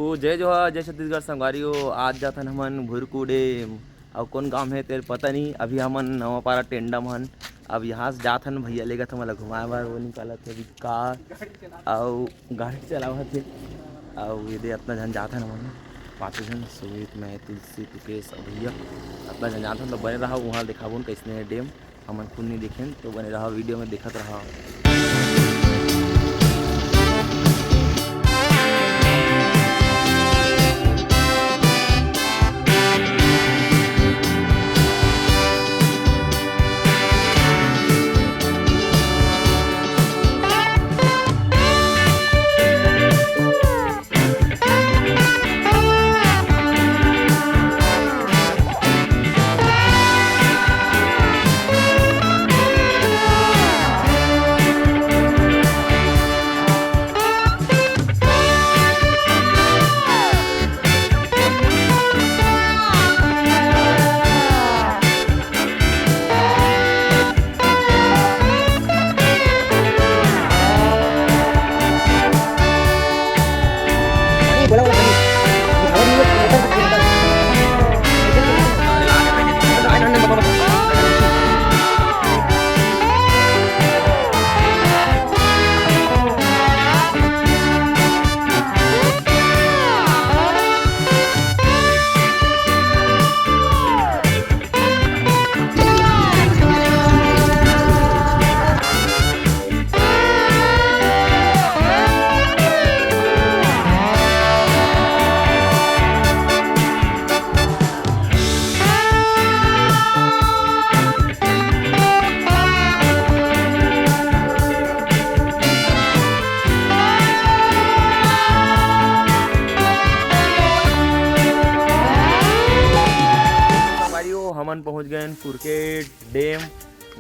तो जय जोहार जय छत्तीसगढ़ संगवारी हो। आज जाथन हमन भुरकू डेम और कौन गांव है तेरे पता नहीं। अभी हमन नवापारा टेंडा मन अब यहाँ से जाथन भैया लेगा था मतलब घुमाए बार वो निकाला थे अभी कार और गाड़ी चलावत थे और ये इतना जन जाथन हमन 5 जन सुमित मैं तुलसी तुकेश और भैया इतना जन जाथन। तो बने रहा वहाँ दिखाबो कैसने है डेम हमन खुद नहीं देखें तो बने रहा वीडियो में देखत रहा। हमन पहुंच गए कुरकेट डेम।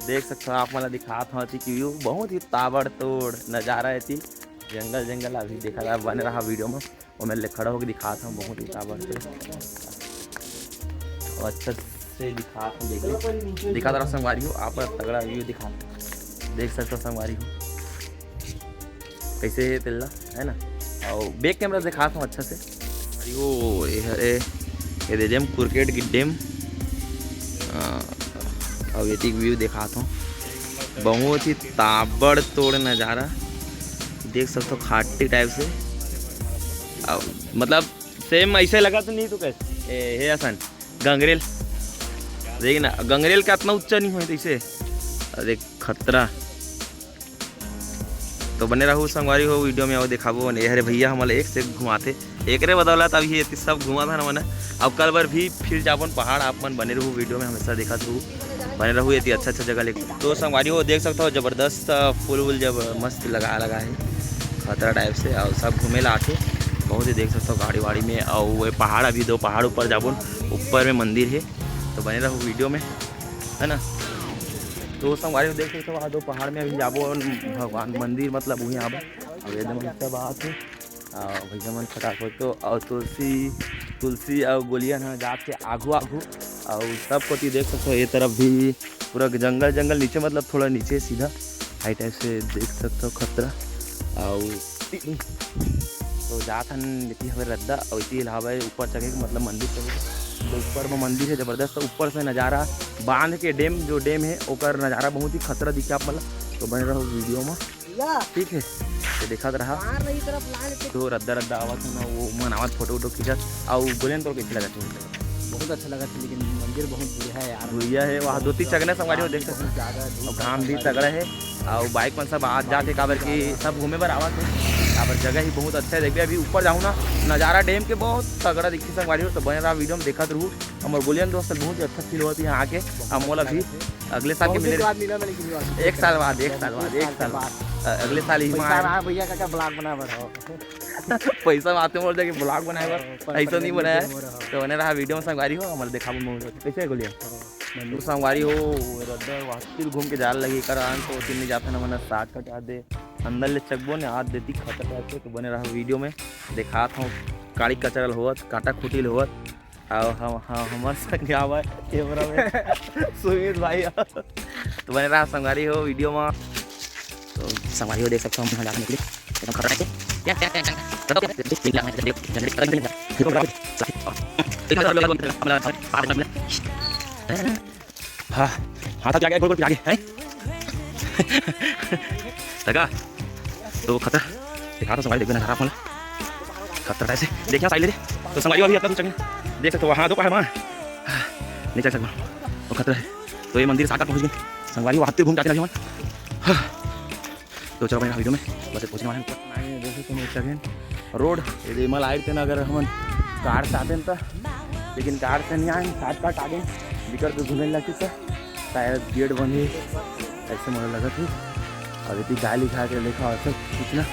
देख सकते हो आप मला दिखात हूँ कि व्यू बहुत ही ताबड़तोड़ नज़ारा है। जंगल जंगल अभी देखा था बन रहा वीडियो में और मैं खड़ा होकर दिखाता हूँ बहुत ही ताबड़तोड़ और अच्छा से दिखाता हूँ। देखिए दिखा रहा संगवारी हो आप तगड़ा व्यू दिखा देख सकते हो संगवारी हो कैसे है तिल्ला है ना। और बैक कैमरा दिखाता हूँ अच्छा से। वो ये दे डेम कुरकेट की डेम और ये व्यू दिखाता हूँ बहुत ही ताबड़तोड़ नज़ारा देख सकते हो खाटी टाइप से। और मतलब सेम ऐसे लगा तो नहीं तो कैसे हे आसान गंगरेल देख ना गंगरेल का इतना ऊंचा नहीं हो इसे अरे खतरा। तो बने रहो संगवारी हो वीडियो में और दिखाबो अरे भैया हमारे एक से घुमाते एक रे बदौलत अभी ये सब घुमा था ना मैंने। अब कल बार भी फिर जापन पहाड़ आप मन बने रहूँ वीडियो में हमेशा देखा रहूँ बने रहूँ ये अच्छा जगह लेके। तो संगवारी हो देख सकते हो ज़बरदस्त फूल वूल जब मस्त लगा है खतरा टाइप से और सब घूमे ला आके बहुत ही देख सकते हो गाड़ी वाड़ी में। और वो पहाड़ अभी 2 पहाड़ ऊपर जाबो ऊपर में मंदिर है तो बने रहूँ वीडियो में है ना। तो संगवारी देख सकते हो वहाँ 2 पहाड़ में अभी जाबो भगवान मंदिर मतलब वहीं आबो और एकदम सब बात है भैया मन फटाफट तो और तुलसी और गोलियन है जाके आगू आगू और सब कोटी देख सकते हो ये तरफ भी पूरा जंगल जंगल नीचे मतलब थोड़ा नीचे सीधा हाई टाइप से देख सकते हो खतरा। और तो जाथन हमें रद्दा और इसी हवा ऊपर चढ़े मतलब मंदिर चढ़े तो ऊपर में मंदिर है ज़बरदस्त। ऊपर से नज़ारा बांध के डेम जो डेम है ओकर नज़ारा बहुत ही खतरा दिखे आप मतलब। तो बने रहो वीडियो में ठीक है तो देखा रहा तो रद्दा आवत है ना वो मनावत फोटो वोटो खींचत और बोलें तो कैसे लगा बहुत अच्छा लगा था लेकिन मंदिर बहुत बढ़िया है यार भैया है वहाँ 2-3 चगने संगवारी हो देख सकते हैं और घाम भी तगड़ा है और बाइक में सब आज जाते काबर की सब घूमे पर आवत है काबर जगह ही बहुत अच्छा है। देखिए अभी ऊपर जाऊँ ना नज़ारा डेम के बहुत तगड़ा दिखी संगवारी हो तो बने रहा वीडियो में देखा रहूँ। हमारे बोलियन दोस्त बहुत ही अच्छा फील होती है यहाँ आके हम मोल अभी अगले साल के मिले 1 साल बाद अगले साल ही भैया का ब्लॉग बना पैसा आते मोल जाके ब्लॉग बनाए ऐसा नहीं बनाया तो बने रहा वीडियो में संगवारी हो हमारे देखा कैसे गोलियाँ तो संगवारी हो फिर घूम के जाल लगी कर तो 3 जाता ना मैंने 60 कटा दे अंदर ले चकबो ने हाथ देती खतरा तो बने रहा वीडियो में दिखाता हूँ काड़ी कचरल होवत काटा खुटिल होवत और हमारे संग आवा कैमरा में सुमित भाई तो बने रहा संगवारी हो वीडियो में। तो संगवारी हो देख सकते हो हम यहाँ जाकर निकले एकदम खतरा है। हाँ हाँ तक गोल गोल आगे है लगा तो खतरा दिखा तो संभाल देखना खराब खतरा ऐसे देखिए साइड ले तो संभालियो अभी अपना चल देख सकते हो वहाँ दो पहाड़ वहाँ नहीं चल सकता वो खतरा है तो ये मंदिर सागर पहुँच गए संगवारी वहाँ घूम जाते लगे तो चलो भाई वीडियो में बस पहुँचने वाले हैं देख सकते हो सेकेंड रोड ये मल आए थे ना अगर हम कार से आते तो लेकिन कार से नहीं आए साथ काट आगे बिकर तो घूमने लगी था शायद गेट बंद है ऐसे मुझे लगा थी और इतनी गाली खा के लिखा और सब कितना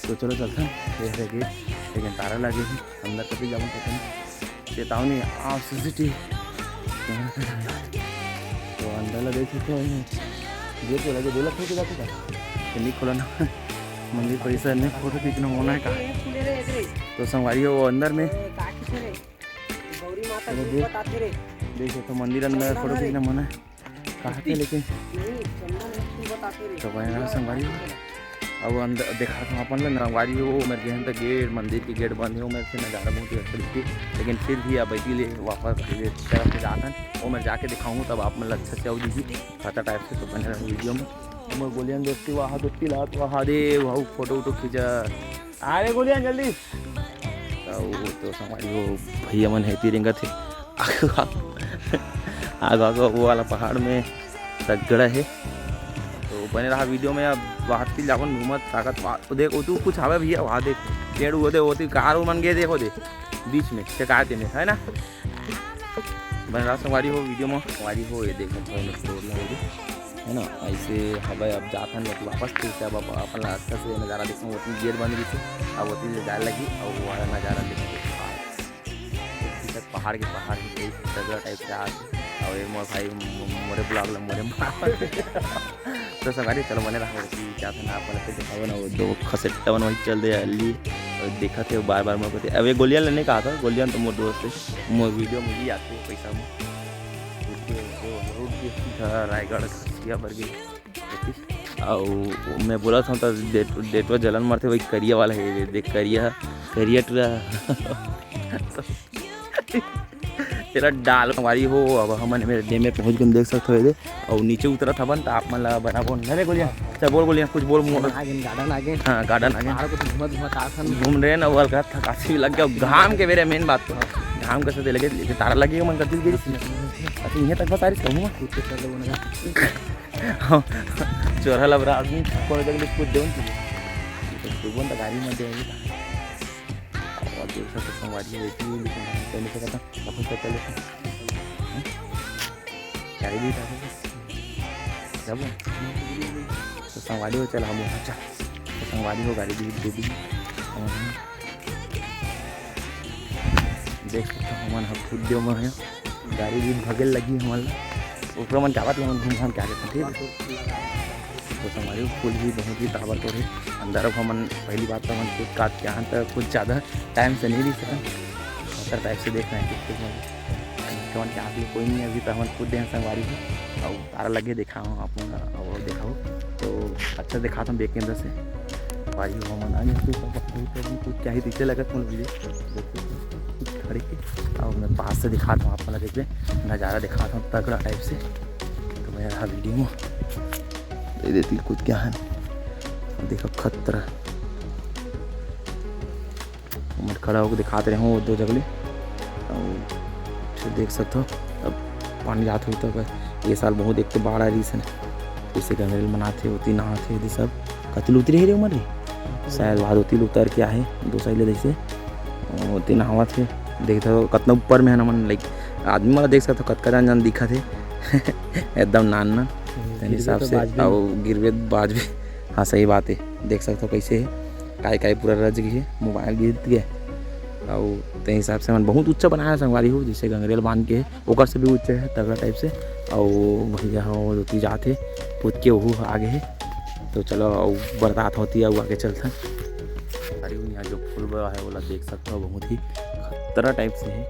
तो चलो चलते हैं ये गेट लेकिन तारा लगे थी अंदर कभी जाऊँ पता नहीं चेतावनी आप सीसीटीवी तो अंदर लगे थे तो गेट लगे 2 लाख रुपये जाते था नहीं खोला ना मंदिर परिसर में फोटो खींचना होना है कहा तो संगवारी वो अंदर में देखो तो मंदिर अंदर फोटो खींचना मना है कहा थे लेकिन तो वह संगवारी अब अंदर देखा था अपन संगवारी हो मेरे गए तो गेट मंदिर की गेट बंद हो मेरे से नज़ारा बहुत ही अच्छा दिखती लेकिन फिर भी अब इसीलिए वापस तरफ से जाता है वो मैं जाके दिखाऊँ तब आप मतलब अच्छे से आओ दीजिए खाता टाइप से तो बने रहे वीडियो में मैं गोलियान दोस्ती वहाँ दोस्ती ला तो वहाँ दे वहाँ फोटो वोटो खींचा अरे गोलियान जल्दी तो हमारी वो भैया मन है तिरंगा थे आगे आगे वो वाला पहाड़ में तगड़ा है तो बने रहा वीडियो में अब वहाँ की जावन घूमत ताकत देखो तू कुछ आवे भैया वहाँ देख पेड़ वो दे होती कार मन गए देखो दे बीच में चकाते में है ना बने रहा संगवारी हो वीडियो में संगवारी हो ये देखो है ना ऐसे हवा अब जाता है मतलब वापस फिर से अब अपन अच्छा से नज़ारा देखूँ वो गेट बंद रही थी अब वो जाने लगी और वो वाला नज़ारा देखो पहाड़ के तगड़ा टाइप से आते और ये मोर भाई मोरे ब्लॉग मोरे तो संगारी चलो बने रहा क्या था ना अपन फिर दिखाओ ना वो 2 खसेट्टा वही चल रहे अली और देखा थे बार बार मोर अब ये गोलियां लेने का था गोलियां तो मोर दोस्त है मोर वीडियो में भी आते पैसा में रायगढ़ खसिया पर गई और मैं बोला था तो डेटवा जलन मरते वही करिया वाला है देख करिया टूरा तेरा डाल हमारी हो अब हमने मेरे डैम में पहुँच के देख सकते हो और नीचे उतरा था बन तो आप मतलब बना बोल नहीं गोलियाँ अच्छा बोल गोलियाँ कुछ बोल गार्डन आगे हाँ गार्डन आगे घूम रहे ना वो था काशी लग गया घाम के मेरे मेन बात तो घाम कैसे लगे लेकिन तारा लगेगा मन करती गिरी अच्छा यहाँ तक बता रही कहूँ चोरा लब रहा आदमी कोई जगह कुछ दे तो गाड़ी में देगी और देख सकते संगवारी रहती है लेकिन पहले से कहता अपन से पहले गाड़ी भी जब तो संगवारी हो चला हम अच्छा तो संगवारी हो गाड़ी भी दे दी देख सकते हमारे हम खुद देव में है गाड़ी भी भगल लगी हमारे ऊपर मन क्या बात है घूम घाम क्या कहते हैं ठीक तो हमारे फूल भी बहुत ही ताबड़तोड़ है अंदर अब हम पहली बात तो हम खुद काट के यहाँ तक कुछ ज़्यादा टाइम से नहीं दिख सका अंदर टाइप से देख रहे हैं कितने मन क्या भी कोई नहीं अभी तो हम खुद दें संगवारी को और तारा लगे देखा हूँ आप और देखा हो तो अच्छा देखा था देख के अंदर से भाई वो मन आगे कुछ क्या ही पीछे लगा तुम वीडियो खड़े के और मैं पास से दिखाता हूँ आपको देख लें नज़ारा दिखाता हूँ तगड़ा टाइप से तो मैं रहा वीडियो में दे देती कुछ क्या है देखो खतरा मैं खड़ा होकर दिखाते रहे हूँ 2 जगह और देख सकते हो अब पानी जाते हुई तो ये साल बहुत देखते बाढ़ आ रही है जैसे गंगरेल मनाते होती नहाते होती सब कतिल उतरी है उमर शायद बाद होती उतर के आए 2 साल जैसे होती नहावा थे देखते हो कितना ऊपर में है ना मन लाइक आदमी वाला देख सकते हो कतका जान दिखा थे एकदम नान हिसाब से और गिरवे बाज भी हाँ सही बात है देख सकते हो कैसे है काय पूरा रज गई है मोबाइल गिर गया और ते हिसाब से मन बहुत ऊंचा बनाया संगवारी हो जैसे गंगरेल बांध के ओकर से भी ऊंचे है तगड़ा टाइप से और भैया हो होती जाते पूछ के वो आगे है तो चलो बरसात होती है वो आगे चलता है यहाँ जो फूल बड़ा है वो देख सकते हो बहुत ही खतरा टाइप से है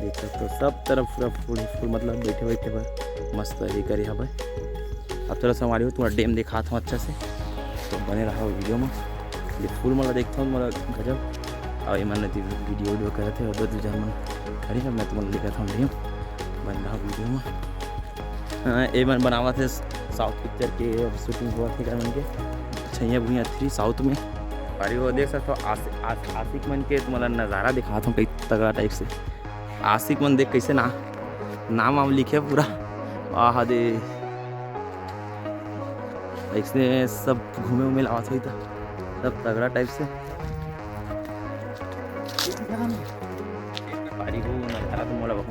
देख सकते हो सब तरफ पूरा फूल मतलब बैठे बैठे पर मस्त ये करे हब। अब थोड़ा सा हमारी हो तुम्हारा डैम दिखा था अच्छा से, तो बने रहा वीडियो में। ये फूल मला देखता हूँ मला गजब। और मन वीडियो करे थे और दो जन मन खड़ी है, मैं तुम्हें लिखा था डैम बन रहा वीडियो में। ये मन बनावा थे साउथ पिक्चर के शूटिंग हुआ थे मन के छैया भूया 3 साउथ में। और वो देख सकते हो आशिक मन के तुम्हारा नज़ारा दिखाता हूँ कई तगड़ा टाइप से। आशिक मन देख कैसे नाम वाम लिखे पूरा आहा दे, इसने सब घूमे उमे लावा था सब तगड़ा टाइप से। पारी को नज़ारा तो मोला बहुत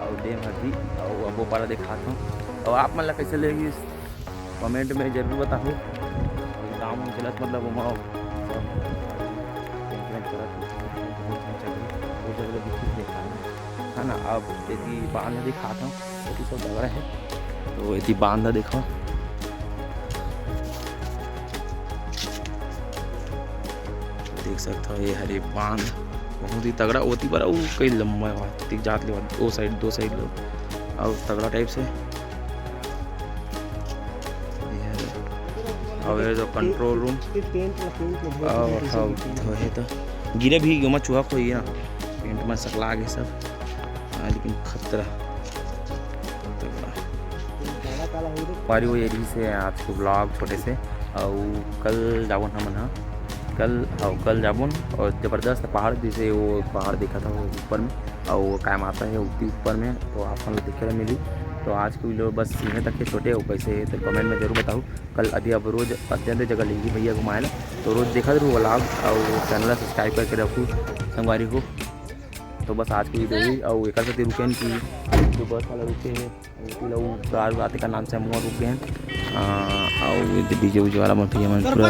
और डैम हदी और अब वो पारा दिखाता हूँ। और आप मतलब कैसे लेगी कमेंट में जरूर बताओ। गाँव में चलत मतलब वो देखा है ना। अब यदि बांध दिखाता हूँ तो सब लग रहा है, तो यदि बांध देखो देख सकते हो। ये हरे बांध बहुत ही तगड़ा होती पर वो कई लंबा जात ले दो साइड लोग और तगड़ा टाइप से। और ये जो कंट्रोल रूम है तो गिरे भी गमा चूहा खोई ना पेंट में सकला आगे सब। लेकिन खतरा पारी वो एरी से आज को ब्लॉग छोटे से। और कल जाबन हमन हाँ कल जाबन और ज़बरदस्त पहाड़ जैसे वो पहाड़ देखा था वो ऊपर में और वो कायम आता है उतनी ऊपर में, तो आप लोग दिखे मिली। तो आज की वीडियो बस यहाँ तक के छोटे हो कैसे है तो कमेंट में जरूर बताओ। कल अभी अब रोज़ अत्यंत जगह लेगी भैया घुमाए तो रोज़ देखा जरूर व्लॉग और चैनल सब्सक्राइब करके रखूँ संगवारी को। तो बस आज की वीडियो हुई और एक साथ रुके हैं कि जो बस वाला रुके हैं लोग कार आते का नाम से हम रुके हैं। और डीजे उजे वाला मन भैया मन पूरा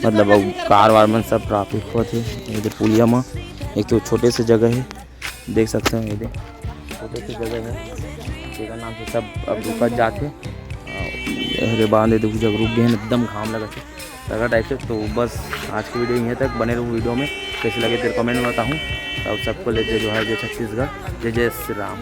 मतलब कार वार मन सब ट्रैफिक हुआ थे इधर पुलिया में। एक तो छोटे से जगह है देख सकते हैं, इधर छोटे से जगह है इसका नाम से सब अब रुकत जाते। अरे बांधे देखो जब रुक गए एकदम घाम लगा थे तगड़ा टाइप से। तो बस आज की वीडियो यहाँ तक बने रहो। वीडियो में कैसे लगे तेरे कमेंट में बताऊँ। और सबको ले जो है जय छत्तीसगढ़, जय जय श्री राम।